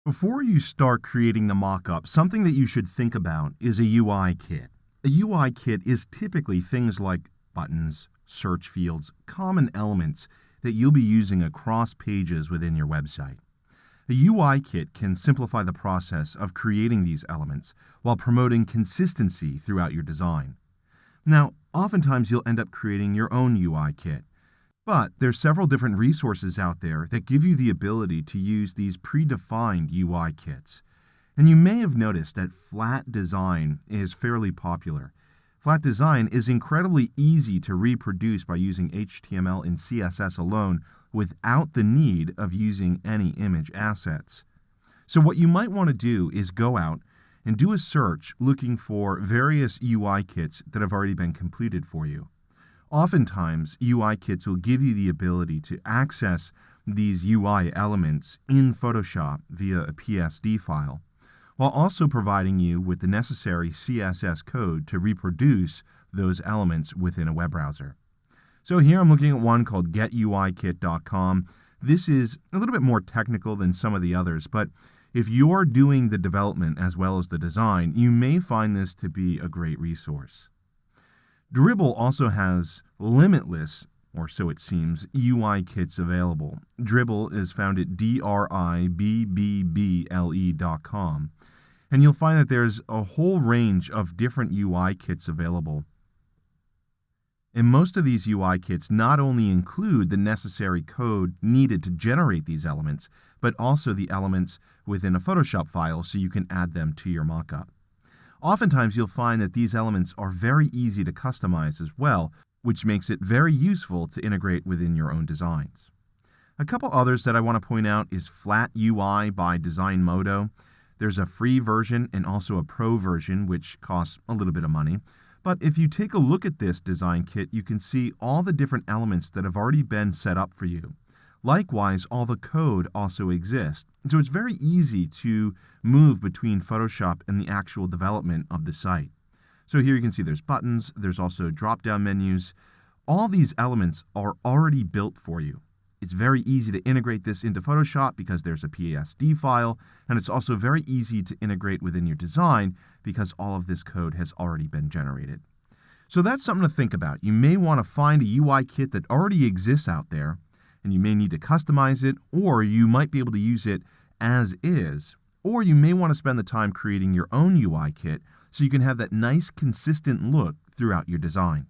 Before you start creating the mockup, something that you should think about is a UI kit. A UI kit is typically things like buttons, search fields, common elements that you'll be using across pages within your website. A UI kit can simplify the process of creating these elements while promoting consistency throughout your design. Now, oftentimes you'll end up creating your own UI kit. But there's several different resources out there that give you the ability to use these predefined UI kits. And you may have noticed that Flat Design is fairly popular. Flat Design is incredibly easy to reproduce by using HTML and CSS alone without the need of using any image assets. So what you might want to do is go out and do a search looking for various UI kits that have already been completed for you. Oftentimes, UI kits will give you the ability to access these UI elements in Photoshop via a PSD file, while also providing you with the necessary CSS code to reproduce those elements within a web browser. So here I'm looking at one called getuikit.com. This is a little bit more technical than some of the others, but if you're doing the development as well as the design, you may find this to be a great resource. Dribbble also has limitless, or so it seems, UI kits available. Dribbble is found at dribble.com, and you'll find that there's a whole range of different UI kits available. And most of these UI kits not only include the necessary code needed to generate these elements, but also the elements within a Photoshop file so you can add them to your mockup. Oftentimes, you'll find that these elements are very easy to customize as well, which makes it very useful to integrate within your own designs. A couple others that I want to point out is Flat UI by DesignModo. There's a free version and also a pro version, which costs a little bit of money. But if you take a look at this design kit, you can see all the different elements that have already been set up for you. Likewise, all the code also exists, so it's very easy to move between Photoshop and the actual development of the site. So here you can see there's buttons, there's also drop-down menus. All these elements are already built for you. It's very easy to integrate this into Photoshop because there's a PSD file, and it's also very easy to integrate within your design because all of this code has already been generated. So that's something to think about. You may want to find a UI kit that already exists out there, and you may need to customize it, or you might be able to use it as is, or you may want to spend the time creating your own UI kit so you can have that nice, consistent look throughout your design.